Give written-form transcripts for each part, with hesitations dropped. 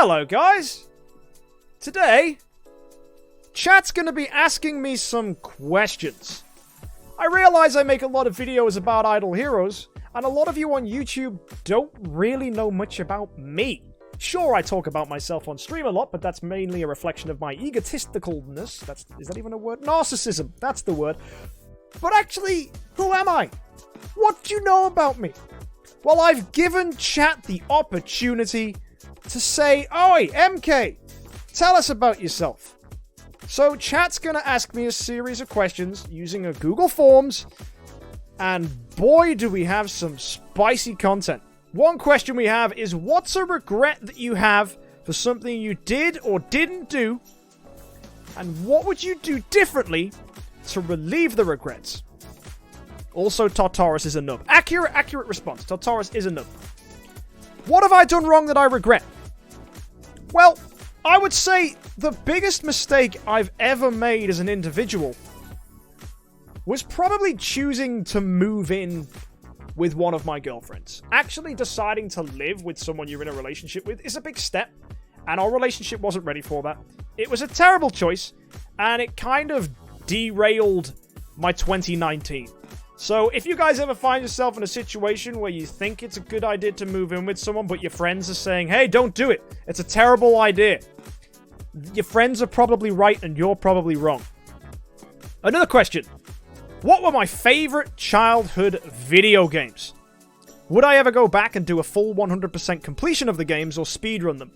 Hello, guys! Today, chat's gonna be asking me some questions. I realize I make a lot of videos about Idle Heroes, and a lot of you on YouTube don't really know much about me. Sure, I talk about myself on stream a lot, but that's mainly a reflection of my egotisticalness. Is that even a word? Narcissism, that's the word. But actually, who am I? What do you know about me? Well, I've given chat the opportunity to say, "Oi, MK, tell us about yourself." So chat's gonna ask me a series of questions using a Google Forms, and boy do we have some spicy content. One question we have is, what's a regret that you have for something you did or didn't do, and what would you do differently to relieve the regrets? Also, Tartarus is a nub. Accurate response. Tartarus is a nub. What have I done wrong that I regret? Well, I would say the biggest mistake I've ever made as an individual was probably choosing to move in with one of my girlfriends. Actually deciding to live with someone you're in a relationship with is a big step, and our relationship wasn't ready for that. It was a terrible choice, and it kind of derailed my 2019. So if you guys ever find yourself in a situation where you think it's a good idea to move in with someone, but your friends are saying, "Hey, don't do it. It's a terrible idea," your friends are probably right and you're probably wrong. Another question. What were my favorite childhood video games? Would I ever go back and do a full 100% completion of the games or speedrun them?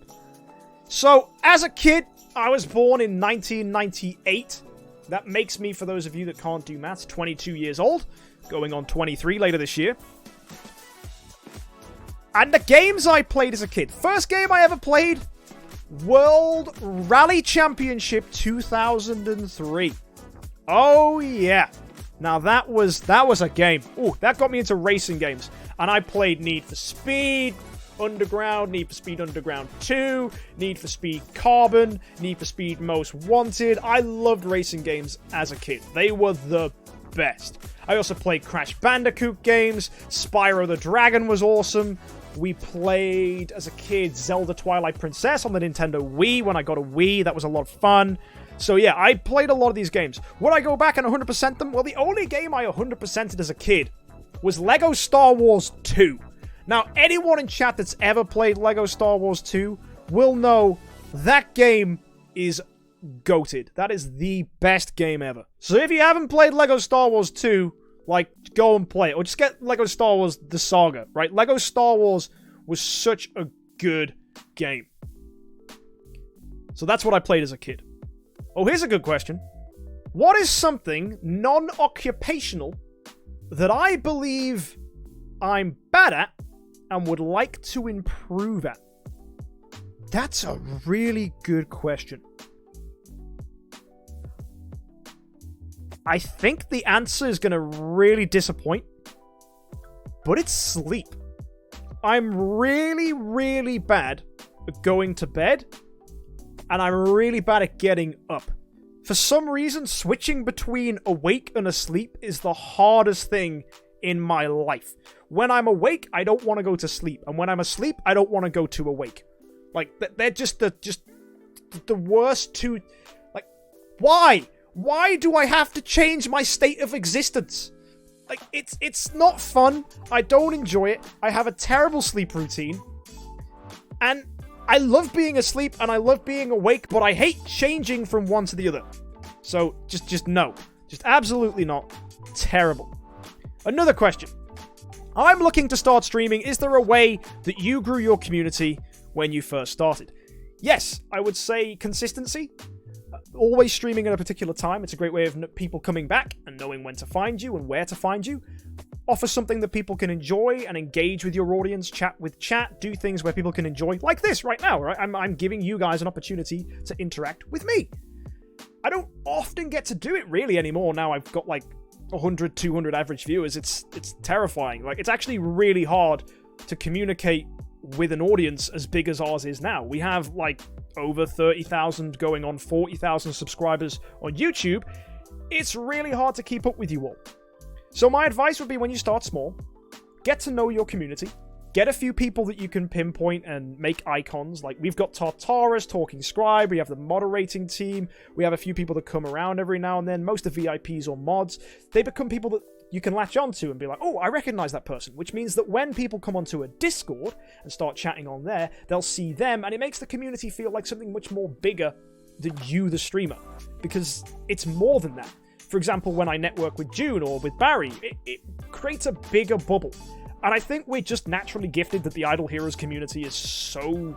So, as a kid, I was born in 1998. That makes me, for those of you that can't do maths, 22 years old. Going on 23 later this year. And the games I played as a kid. First game I ever played, World Rally Championship 2003. Oh yeah. Now that was a game. Ooh, that got me into racing games. And I played Need for Speed Underground, Need for Speed Underground 2, Need for Speed Carbon, Need for Speed Most Wanted. I loved racing games as a kid. They were the best. I also played Crash Bandicoot games. Spyro the Dragon was awesome. We played, as a kid, Zelda Twilight Princess on the Nintendo Wii when I got a Wii. That was a lot of fun. So yeah, I played a lot of these games. Would I go back and 100% them? Well, the only game I 100%ed as a kid was Lego Star Wars 2. Now, anyone in chat that's ever played Lego Star Wars 2 will know that game is goated. That is the best game ever. So if you haven't played Lego Star Wars 2, go and play it. Or just get Lego Star Wars The Saga, right? Lego Star Wars was such a good game. So that's what I played as a kid. Oh, here's a good question. What is something non-occupational that I believe I'm bad at and would like to improve at? That's a really good question. I think the answer is going to really disappoint, but it's sleep. I'm really, really bad at going to bed, and I'm really bad at getting up. For some reason, switching between awake and asleep is the hardest thing in my life. When I'm awake, I don't want to go to sleep, and when I'm asleep, I don't want to go to awake. Like, they're just the worst two. Like, why? Why do I have to change my state of existence? Like, it's not fun. I don't enjoy it. I have a terrible sleep routine. And I love being asleep and I love being awake, but I hate changing from one to the other. So, just no. Just absolutely not. Terrible. Another question. I'm looking to start streaming. Is there a way that you grew your community when you first started? Yes, I would say consistency. Always streaming at a particular time. It's a great way of people coming back and knowing when to find you and where to find you. Offer something that people can enjoy and engage with your audience, chat with chat, do things where people can enjoy, like this right now, right? I'm giving you guys an opportunity to interact with me. I don't often get to do it really anymore. Now I've got like 100, 200 average viewers. It's terrifying. Like, it's actually really hard to communicate with an audience as big as ours is now. We have like over 30,000 going on 40,000 subscribers on YouTube. It's really hard to keep up with you all. So my advice would be, when you start small, get to know your community, Get a few people that you can pinpoint and make icons. Like, we've got Tartarus, Talking Scribe, we have the moderating team, we have a few people that come around every now and then. Most of the VIPs or mods, they become people that you can latch onto and be like, oh, I recognize that person, which means that when people come onto a Discord and start chatting on there, they'll see them, and it makes the community feel like something much more bigger than you, the streamer, because it's more than that. For example, when I network with June or with Barry, it creates a bigger bubble. And I think we're just naturally gifted that the Idle Heroes community is so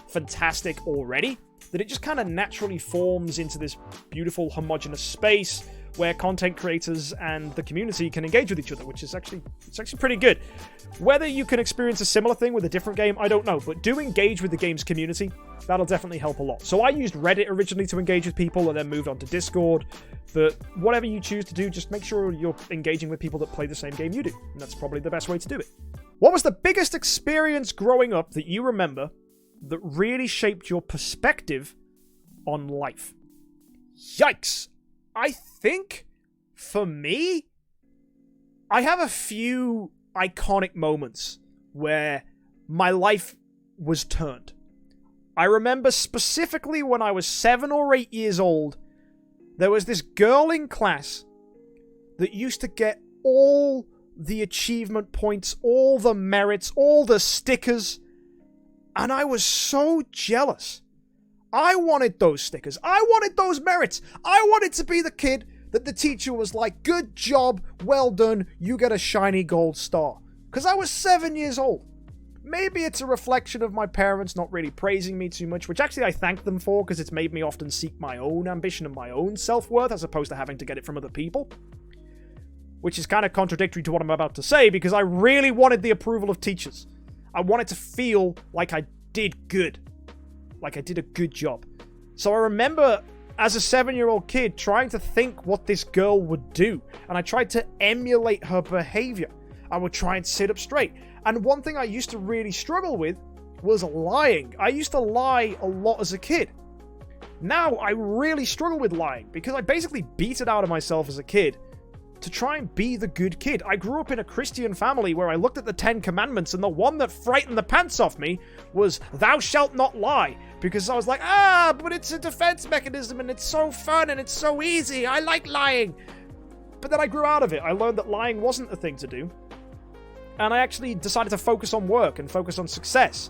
fantastic already that it just kind of naturally forms into this beautiful, homogenous space where content creators and the community can engage with each other, which is actually pretty good. Whether you can experience a similar thing with a different game, I don't know, but do engage with the game's community. That'll definitely help a lot. So I used Reddit originally to engage with people and then moved on to Discord, but whatever you choose to do, just make sure you're engaging with people that play the same game you do, and that's probably the best way to do it. What was the biggest experience growing up that you remember that really shaped your perspective on life? Yikes! I think, for me, I have a few iconic moments where my life was turned. I remember specifically when I was 7 or 8 years old, there was this girl in class that used to get all the achievement points, all the merits, all the stickers, and I was so jealous. I wanted those stickers. I wanted those merits. I wanted to be the kid that the teacher was like, good job, well done, you get a shiny gold star. Because I was 7 years old. Maybe it's a reflection of my parents not really praising me too much, which actually I thank them for, because it's made me often seek my own ambition and my own self-worth, as opposed to having to get it from other people. Which is kind of contradictory to what I'm about to say, because I really wanted the approval of teachers. I wanted to feel like I did good. Like I did a good job. So I remember, as a 7-year-old kid, trying to think what this girl would do. And I tried to emulate her behavior. I would try and sit up straight. And one thing I used to really struggle with was lying. I used to lie a lot as a kid. Now I really struggle with lying, because I basically beat it out of myself as a kid to try and be the good kid. I grew up in a Christian family where I looked at the 10 Commandments, and the one that frightened the pants off me was, thou shalt not lie. Because I was like, but it's a defense mechanism, and it's so fun, and it's so easy. I like lying. But then I grew out of it. I learned that lying wasn't a thing to do. And I actually decided to focus on work and focus on success.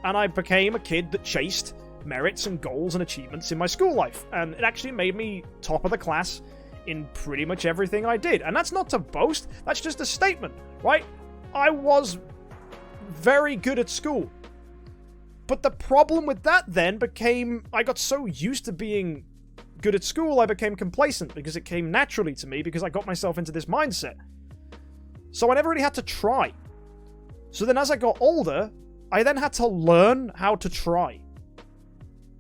And I became a kid that chased merits and goals and achievements in my school life. And it actually made me top of the class in pretty much everything I did. And that's not to boast, that's just a statement, right? I was very good at school. But the problem with that then became, I got so used to being good at school, I became complacent, because it came naturally to me, because I got myself into this mindset. So I never really had to try. So then as I got older, I then had to learn how to try.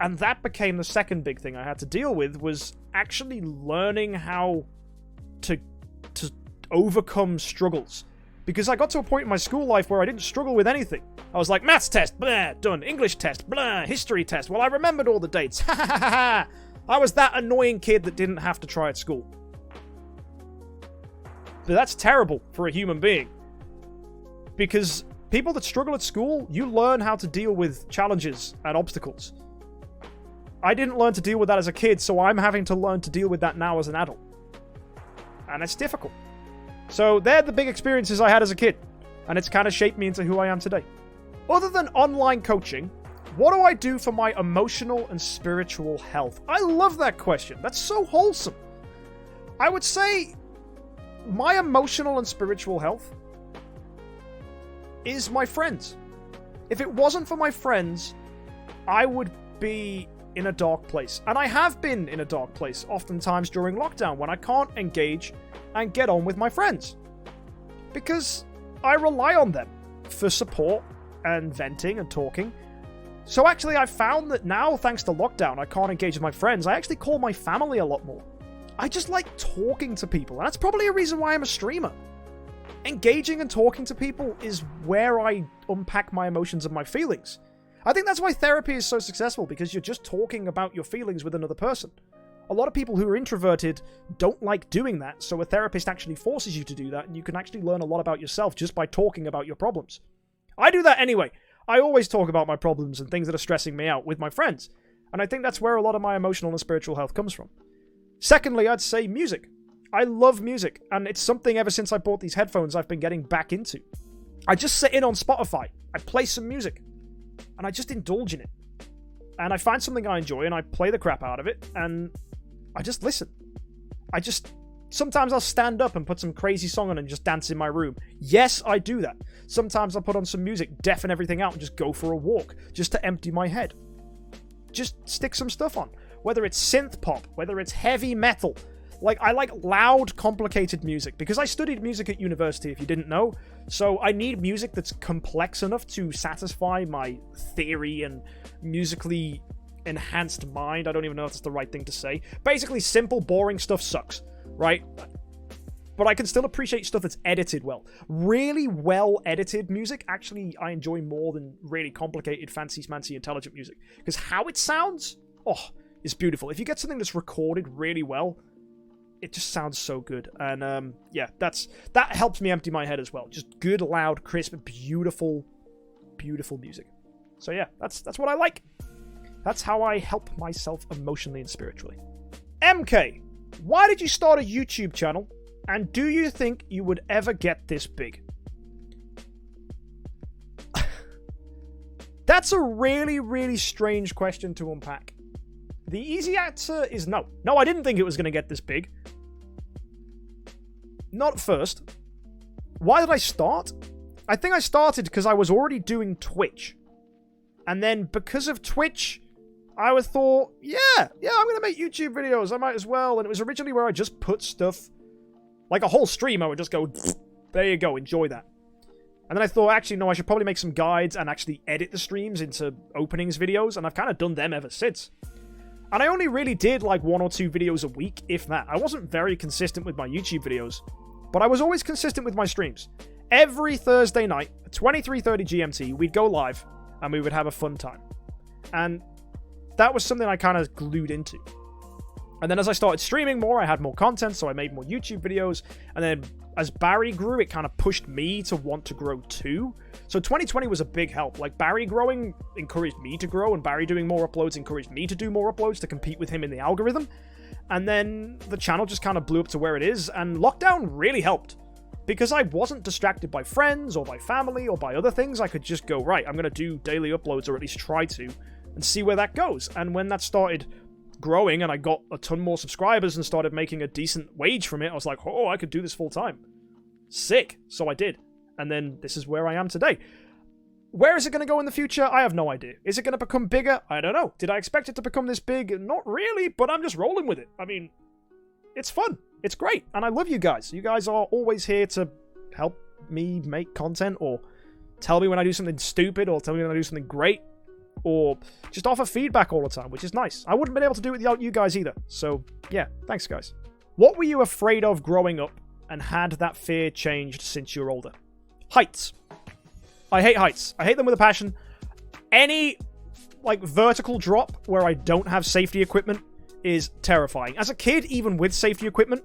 And that became the second big thing I had to deal with, was actually learning how to overcome struggles. Because I got to a point in my school life where I didn't struggle with anything. I was like, maths test, blah, done. English test, blah, history test. Well, I remembered all the dates. Ha ha ha ha. I was that annoying kid that didn't have to try at school. But that's terrible for a human being. Because people that struggle at school, you learn how to deal with challenges and obstacles. I didn't learn to deal with that as a kid, so I'm having to learn to deal with that now as an adult. And it's difficult. So they're the big experiences I had as a kid, and it's kind of shaped me into who I am today. Other than online coaching, what do I do for my emotional and spiritual health? I love that question. That's so wholesome. I would say my emotional and spiritual health is my friends. If it wasn't for my friends, I would be in a dark place. And I have been in a dark place oftentimes during lockdown when I can't engage and get on with my friends. Because I rely on them for support and venting and talking. So actually I found that now, thanks to lockdown, I can't engage with my friends. I actually call my family a lot more. I just like talking to people. And that's probably a reason why I'm a streamer. Engaging and talking to people is where I unpack my emotions and my feelings. I think that's why therapy is so successful, because you're just talking about your feelings with another person. A lot of people who are introverted don't like doing that, so a therapist actually forces you to do that, and you can actually learn a lot about yourself just by talking about your problems. I do that anyway. I always talk about my problems and things that are stressing me out with my friends. And I think that's where a lot of my emotional and spiritual health comes from. Secondly, I'd say music. I love music, and it's something ever since I bought these headphones I've been getting back into. I just sit in on Spotify, I play some music, and I just indulge in it. And I find something I enjoy, and I play the crap out of it, and I just listen. Sometimes I'll stand up and put some crazy song on and just dance in my room. Yes, I do that. Sometimes I'll put on some music, deafen everything out, and just go for a walk, just to empty my head. Just stick some stuff on. Whether it's synth pop, whether it's heavy metal. Like, I like loud, complicated music, because I studied music at university, if you didn't know. So I need music that's complex enough to satisfy my theory and musically enhanced mind. I don't even know if that's the right thing to say. Basically, simple, boring stuff sucks, right? But I can still appreciate stuff that's edited well. Really well-edited music, actually, I enjoy more than really complicated, fancy-smancy, intelligent music. Because how it sounds, is beautiful. If you get something that's recorded really well, it just sounds so good. And, yeah, that helps me empty my head as well. Just good, loud, crisp, beautiful, beautiful music. So, yeah, that's what I like. That's how I help myself emotionally and spiritually. MK, why did you start a YouTube channel? And do you think you would ever get this big? That's a really, really strange question to unpack. The easy answer is no. No, I didn't think it was going to get this big. Not at first. Why did I start? I think I started because I was already doing Twitch. And then because of Twitch, I thought, yeah, I'm going to make YouTube videos. I might as well. And it was originally where I just put stuff, like a whole stream, I would just go, there you go, enjoy that. And then I thought, actually, no, I should probably make some guides and actually edit the streams into openings videos. And I've kind of done them ever since. And I only really did like 1 or 2 videos a week, if that. I wasn't very consistent with my YouTube videos, but I was always consistent with my streams. Every Thursday night, at 23:30 GMT, we'd go live, and we would have a fun time. And that was something I kind of glued into. And then as I started streaming more, I had more content, so I made more YouTube videos. And then as Barry grew, it kind of pushed me to want to grow too. So 2020 was a big help. Like, Barry growing encouraged me to grow, and Barry doing more uploads encouraged me to do more uploads to compete with him in the algorithm. And then the channel just kind of blew up to where it is, and lockdown really helped. Because I wasn't distracted by friends, or by family, or by other things. I could just go, right, I'm going to do daily uploads, or at least try to, and see where that goes. And when that started growing, and I got a ton more subscribers and started making a decent wage from it, I was like, oh, I could do this full time. Sick. So I did. And then this is where I am today. Where is it going to go in the future? I have no idea. Is it going to become bigger? I don't know. Did I expect it to become this big? Not really, but I'm just rolling with it. I mean, it's fun. It's great. And I love you guys. You guys are always here to help me make content, or tell me when I do something stupid, or tell me when I do something great, or just offer feedback all the time, which is nice. I wouldn't have been able to do it without you guys either. So, yeah, thanks, guys. What were you afraid of growing up, and had that fear changed since you're older? Heights. I hate heights. I hate them with a passion. Any, like, vertical drop where I don't have safety equipment is terrifying. As a kid, even with safety equipment,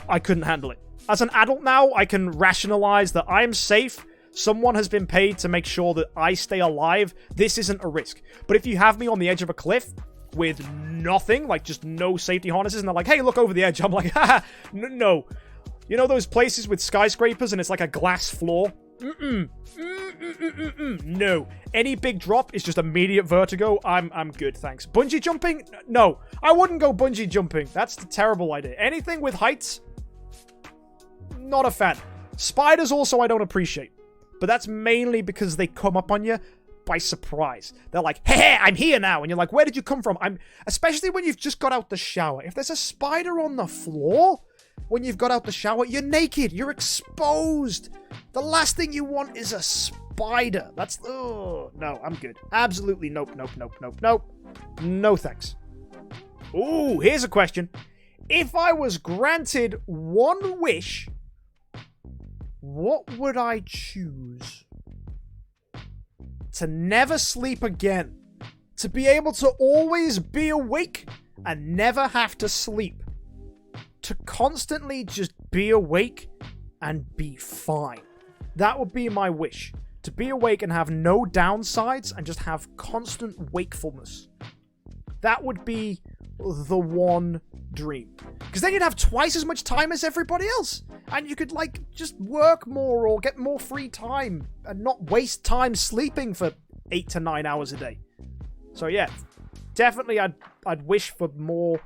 I couldn't handle it. As an adult now, I can rationalize that I am safe. Someone has been paid to make sure that I stay alive. This isn't a risk. But if you have me on the edge of a cliff with nothing, like just no safety harnesses, and they're like, hey, look over the edge, I'm like, haha, no. You know those places with skyscrapers and it's like a glass floor? No. Any big drop is just immediate vertigo. I'm good, thanks. Bungee jumping? No. I wouldn't go bungee jumping. That's a terrible idea. Anything with heights? Not a fan. Spiders also I don't appreciate. But that's mainly because they come up on you by surprise. They're like, hey, I'm here now. And you're like, where did you come from? Especially when you've just got out the shower. If there's a spider on the floor when you've got out the shower, you're naked. You're exposed. The last thing you want is a spider. No, I'm good. Absolutely nope. No thanks. Ooh, here's a question. If I was granted one wish, what would I choose? To never sleep again. To be able to always be awake and never have to sleep. To constantly just be awake and be fine. That would be my wish. to be awake and have no downsides and just have constant wakefulness. That would be the one dream. Because then you'd have twice as much time as everybody else. And you could, like, just work more or get more free time and not waste time sleeping for 8 to 9 hours a day. So yeah, definitely I'd wish for more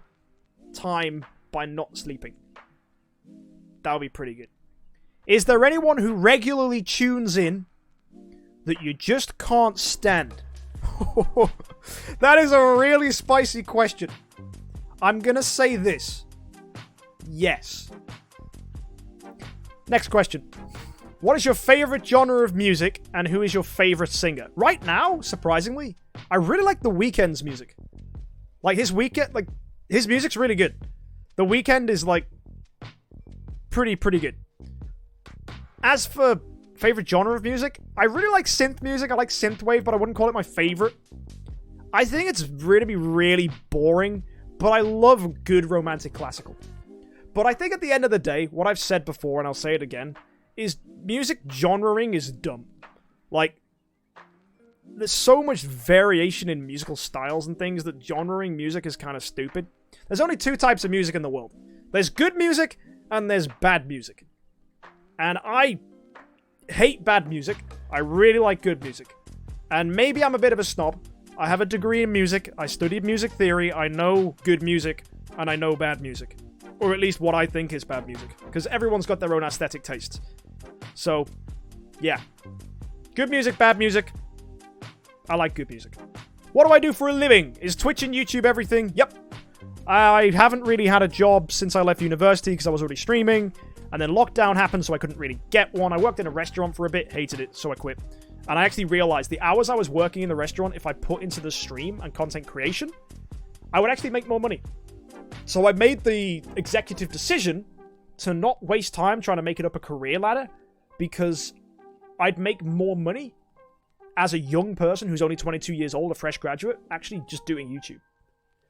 time by not sleeping. That would be pretty good. Is there anyone who regularly tunes in that you just can't stand? That is a really spicy question. I'm gonna say this. Yes. Next question. What is your favorite genre of music, and who is your favorite singer? Right now, surprisingly, I really like The Weeknd's music. Like, his music's really good. The Weeknd is, like, pretty good. As for favorite genre of music, I really like synth music. I like synthwave, but I wouldn't call it my favorite. I think it's really boring, but I love good romantic classical. But I think at the end of the day, what I've said before, and I'll say it again, is music genrering is dumb. Like, there's so much variation in musical styles and things that genrering music is kind of stupid. There's only two types of music in the world. There's good music, and there's bad music. And I hate bad music. I really like good music. And maybe I'm a bit of a snob. I have a degree in music. I studied music theory. I know good music, and I know bad music. Or at least what I think is bad music. Because everyone's got their own aesthetic tastes. So, yeah. Good music, bad music. I like good music. What do I do for a living? Is Twitch and YouTube everything? Yep. I haven't really had a job since I left university because I was already streaming. And then lockdown happened, so I couldn't really get one. I worked in a restaurant for a bit, hated it, so I quit. And I actually realized the hours I was working in the restaurant, if I put into the stream and content creation, I would actually make more money. So I made the executive decision to not waste time trying to make it up a career ladder, because I'd make more money as a young person who's only 22 years old, a fresh graduate, actually just doing YouTube.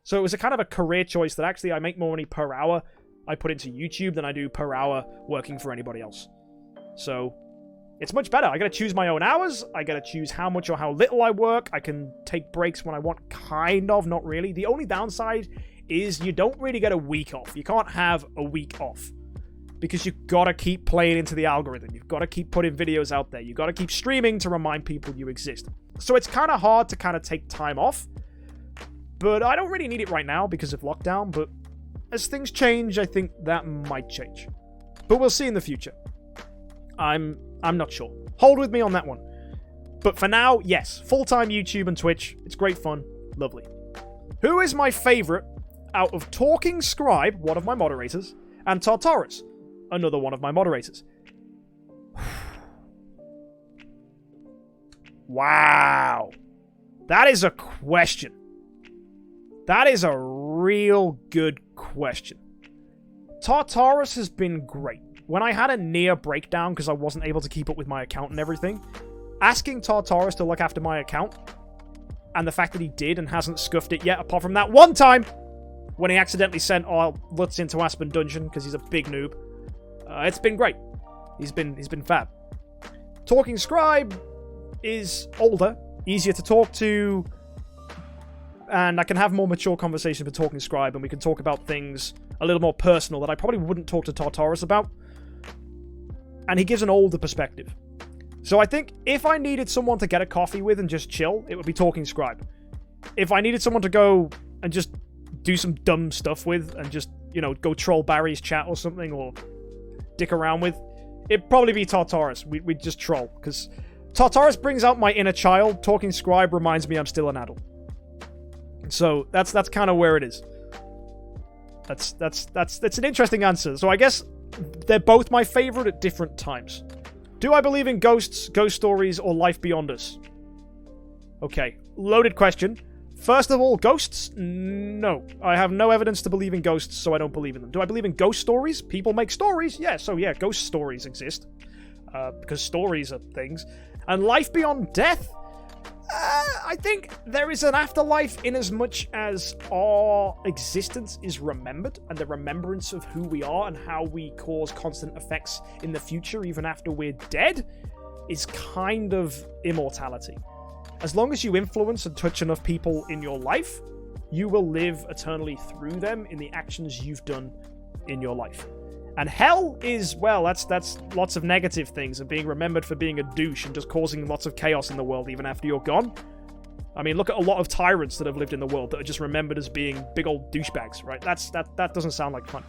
So it was a kind of a career choice that actually I make more money per hour I put into YouTube than I do per hour working for anybody else. So it's much better. I gotta choose my own hours. I gotta choose how much or how little I work. I can take breaks when I want, kind of, not really. The only downside is you don't really get a week off. You can't have a week off because you've got to keep playing into the algorithm. You've got to keep putting videos out there. You've got to keep streaming to remind people you exist. So it's kind of hard to kind of take time off, but I don't really need it right now because of lockdown. But as things change, I think that might change. But we'll see in the future. I'm not sure. Hold with me on that one. But for now, yes, full-time YouTube and Twitch. It's great fun. Lovely. Who is my favorite out of Talking Scribe, one of my moderators, and Tartarus, another one of my moderators? Wow. That is a question. That is a real good question. Tartarus has been great. When I had a near breakdown because I wasn't able to keep up with my account and everything, asking Tartarus to look after my account, and the fact that he did and hasn't scuffed it yet, apart from that one time when he accidentally sent all Lutz into Aspen Dungeon because he's a big noob, it's been great. He's been fab. Talking Scribe is older, easier to talk to, and I can have more mature conversations with Talking Scribe, and we can talk about things a little more personal that I probably wouldn't talk to Tartarus about. And he gives an older perspective. So I think if I needed someone to get a coffee with and just chill, it would be Talking Scribe. If I needed someone to go and just do some dumb stuff with and just, you know, go troll Barry's chat or something or dick around with, it'd probably be Tartarus. We'd just troll. Because Tartarus brings out my inner child. Talking Scribe reminds me I'm still an adult. So that's kind of where it is. That's an interesting answer. So I guess they're both my favorite at different times. Do I believe in ghosts, ghost stories, or life beyond us? Okay, loaded question. First of all, ghosts? No. I have no evidence to believe in ghosts, so I don't believe in them. Do I believe in ghost stories? People make stories? Yeah, so yeah, ghost stories exist. Because stories are things. And life beyond death? I think there is an afterlife in as much as our existence is remembered, and the remembrance of who we are and how we cause constant effects in the future even after we're dead. is kind of immortality. As long as you influence and touch enough people in your life, you will live eternally through them in the actions you've done in your life. And hell is, well, that's lots of negative things and being remembered for being a douche and just causing lots of chaos in the world even after you're gone. I mean, look at a lot of tyrants that have lived in the world that are just remembered as being big old douchebags, right? That doesn't sound like fun.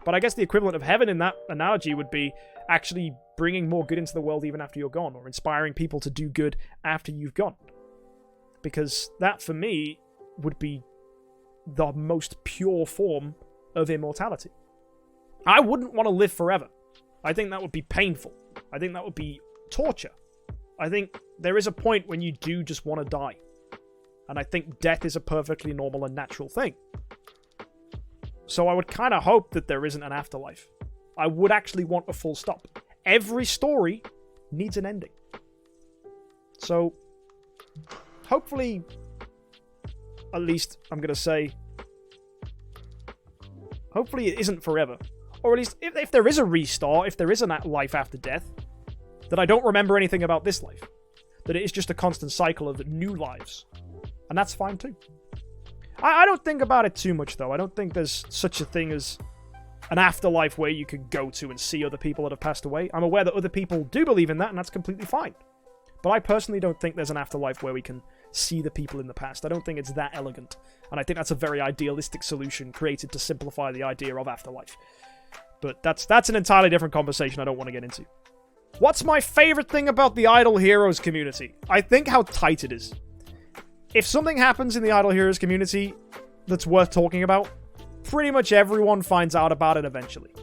But I guess the equivalent of heaven in that analogy would be actually bringing more good into the world even after you're gone, or inspiring people to do good after you've gone. Because that, for me, would be the most pure form of immortality. I wouldn't want to live forever. I think that would be painful. I think that would be torture. I think there is a point when you do just want to die. And I think death is a perfectly normal and natural thing. So I would kind of hope that there isn't an afterlife. I would actually want a full stop. Every story needs an ending. So, hopefully, at least I'm going to say, hopefully it isn't forever. Or at least, if there is a restart, if there is a life after death, that I don't remember anything about this life. That it is just a constant cycle of new lives. And that's fine too. I don't think about it too much, though. I don't think there's such a thing as an afterlife where you can go to and see other people that have passed away. I'm aware that other people do believe in that, and that's completely fine. But I personally don't think there's an afterlife where we can see the people in the past. I don't think it's that elegant. And I think that's a very idealistic solution created to simplify the idea of afterlife. But that's an entirely different conversation I don't want to get into. What's my favorite thing about the Idle Heroes community? I think how tight it is. If something happens in the Idle Heroes community that's worth talking about, pretty much everyone finds out about it eventually.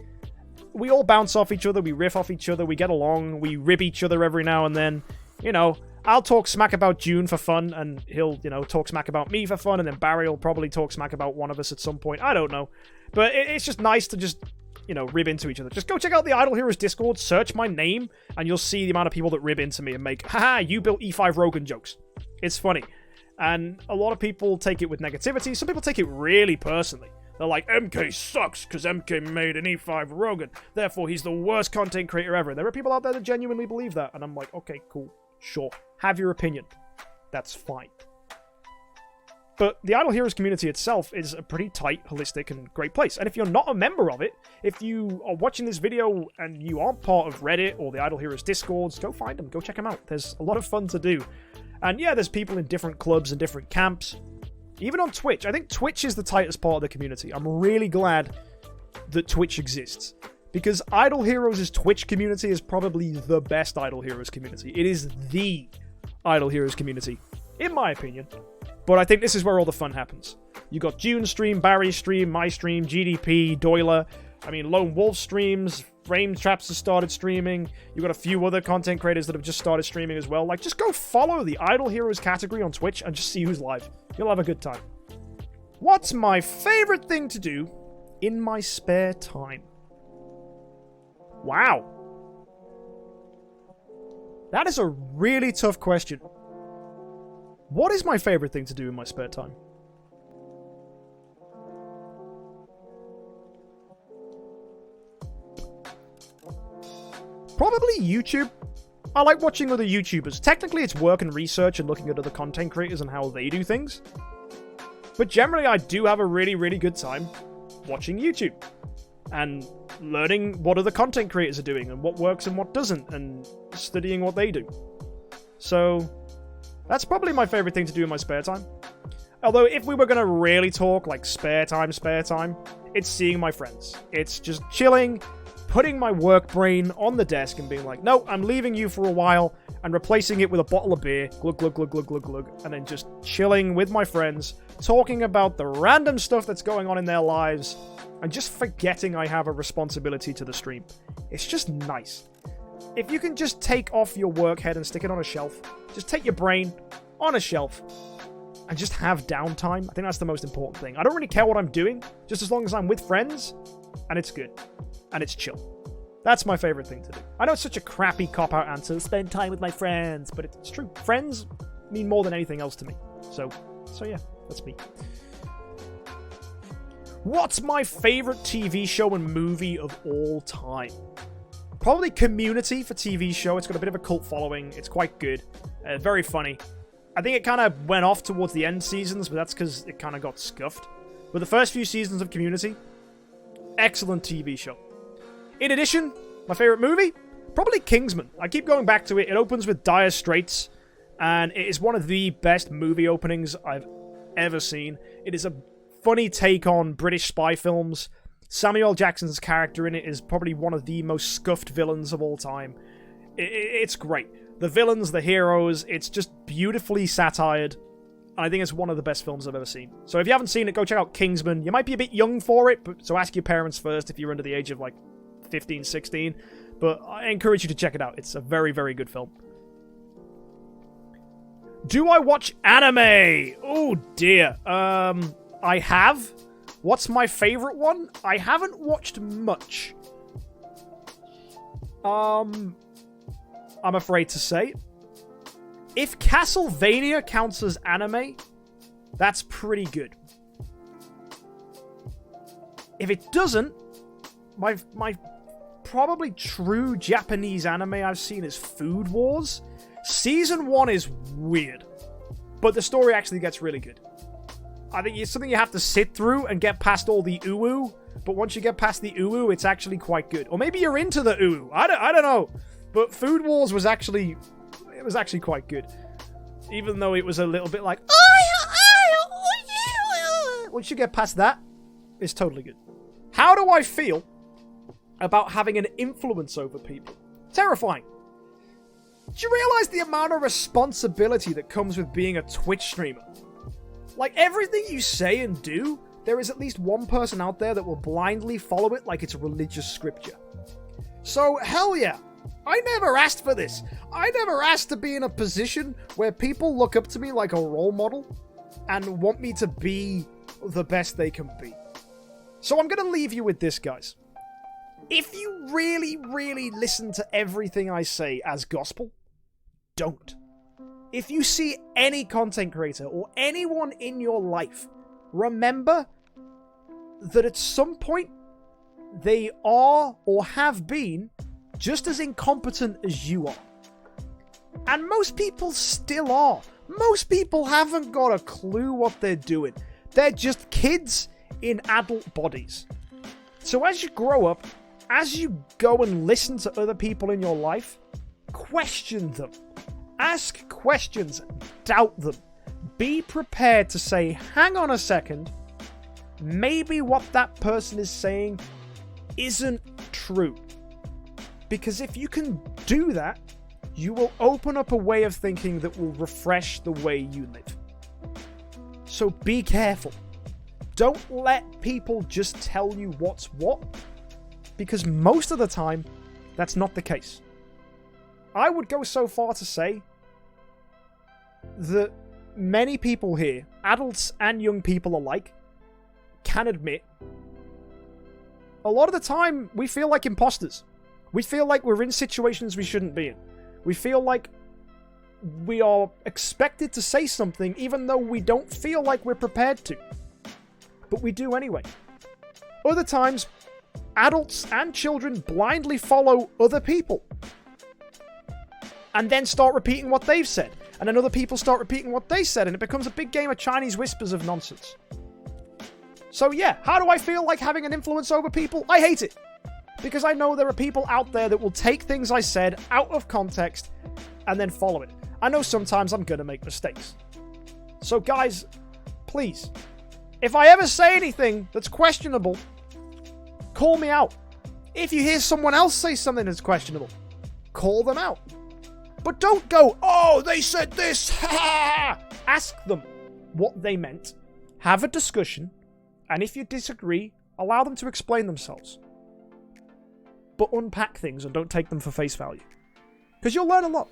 We all bounce off each other, we riff off each other, we get along, we rib each other every now and then. You know, I'll talk smack about June for fun, and he'll, talk smack about me for fun, and then Barry will probably talk smack about one of us at some point. I don't know. But it's just nice to just, rib into each other. Just go check out the Idle Heroes Discord, search my name, and you'll see the amount of people that rib into me and make, haha, you built E5 Rogan jokes. It's funny. And a lot of people take it with negativity. Some people take it really personally. They're like, MK sucks because MK made an E5 Rogan. Therefore, he's the worst content creator ever. There are people out there that genuinely believe that. And I'm like, okay, cool. Sure. Have your opinion. That's fine. But the Idle Heroes community itself is a pretty tight, holistic, and great place. And if you're not a member of it, if you are watching this video and you aren't part of Reddit or the Idle Heroes Discords, go find them. Go check them out. There's a lot of fun to do. And yeah, there's people in different clubs and different camps. Even on Twitch. I think Twitch is the tightest part of the community. I'm really glad that Twitch exists. Because Idle Heroes' Twitch community is probably the best Idle Heroes community. It is the Idle Heroes community, in my opinion. But I think this is where all the fun happens. You got June's stream, Barry's stream, my stream, GDP, Doyler. Lone Wolf streams, Frame Traps has started streaming. You've got a few other content creators that have just started streaming as well. Like, just go follow the Idle Heroes category on Twitch and just see who's live. You'll have a good time. What's my favorite thing to do in my spare time? Wow. That is a really tough question. What is my favorite thing to do in my spare time? Probably YouTube. I like watching other YouTubers. Technically, it's work and research and looking at other content creators and how they do things. But generally, I do have a really, really good time watching YouTube. And learning what other content creators are doing and what works and what doesn't, and studying what they do. So, that's probably my favorite thing to do in my spare time. Although, if we were going to really talk, like, spare time, it's seeing my friends. It's just chilling, putting my work brain on the desk and being like, no, I'm leaving you for a while, and replacing it with a bottle of beer, glug, glug, glug, glug, glug, glug, and then just chilling with my friends, talking about the random stuff that's going on in their lives, and just forgetting I have a responsibility to the stream. It's just nice. If you can just take off your work head and stick it on a shelf, just take your brain on a shelf, and just have downtime, I think that's the most important thing. I don't really care what I'm doing, just as long as I'm with friends, and it's good. And it's chill. That's my favorite thing to do. I know it's such a crappy cop-out answer, spend time with my friends, but it's true. Friends mean more than anything else to me. So yeah, that's me. What's my favorite TV show and movie of all time? Probably Community for TV show. It's got a bit of a cult following. It's quite good. Very funny. I think it kind of went off towards the end seasons, but that's because it kind of got scuffed. But the first few seasons of Community, excellent TV show. In addition, my favorite movie, probably Kingsman. I keep going back to it. It opens with Dire Straits, and it is one of the best movie openings I've ever seen. It is a funny take on British spy films. Samuel L. Jackson's character in it is probably one of the most scuffed villains of all time. It's great. The villains, the heroes, it's just beautifully satired. I think it's one of the best films I've ever seen. So if you haven't seen it, go check out Kingsman. You might be a bit young for it, so ask your parents first if you're under the age of like 15, 16. But I encourage you to check it out. It's a very, very good film. Do I watch anime? Oh dear. I have. What's my favorite one? I haven't watched much. I'm afraid to say. If Castlevania counts as anime, that's pretty good. If it doesn't, my probably true Japanese anime I've seen is Food Wars. Season 1 is weird, but the story actually gets really good. I think it's something you have to sit through and get past all the uwu, but once you get past the uwu, it's actually quite good. Or maybe you're into the uwu. I don't know. But Food Wars was actually quite good. Even though it was a little bit like, once you get past that, it's totally good. How do I feel about having an influence over people? Terrifying. Do you realize the amount of responsibility that comes with being a Twitch streamer? Like, everything you say and do, there is at least one person out there that will blindly follow it like it's religious scripture. So, hell yeah. I never asked for this. I never asked to be in a position where people look up to me like a role model and want me to be the best they can be. So I'm going to leave you with this, guys. If you really, really listen to everything I say as gospel, don't. If you see any content creator or anyone in your life, remember that at some point they are or have been just as incompetent as you are. And most people still are. Most people haven't got a clue what they're doing. They're just kids in adult bodies. So as you grow up, as you go and listen to other people in your life, question them. Ask questions. Doubt them. Be prepared to say, hang on a second, maybe what that person is saying isn't true. Because if you can do that, you will open up a way of thinking that will refresh the way you live. So be careful. Don't let people just tell you what's what, because most of the time, that's not the case. I would go so far to say that many people here, adults and young people alike, can admit a lot of the time we feel like imposters. We feel like we're in situations we shouldn't be in. We feel like we are expected to say something even though we don't feel like we're prepared to. But we do anyway. Other times, adults and children blindly follow other people. And then start repeating what they've said. And then other people start repeating what they said. And it becomes a big game of Chinese whispers of nonsense. So yeah, how do I feel like having an influence over people? I hate it. Because I know there are people out there that will take things I said out of context and then follow it. I know sometimes I'm going to make mistakes. So guys, please, if I ever say anything that's questionable, call me out. If you hear someone else say something that's questionable, call them out. But don't go, oh, they said this. Ask them what they meant. Have a discussion. And if you disagree, allow them to explain themselves. But unpack things and don't take them for face value. Because you'll learn a lot.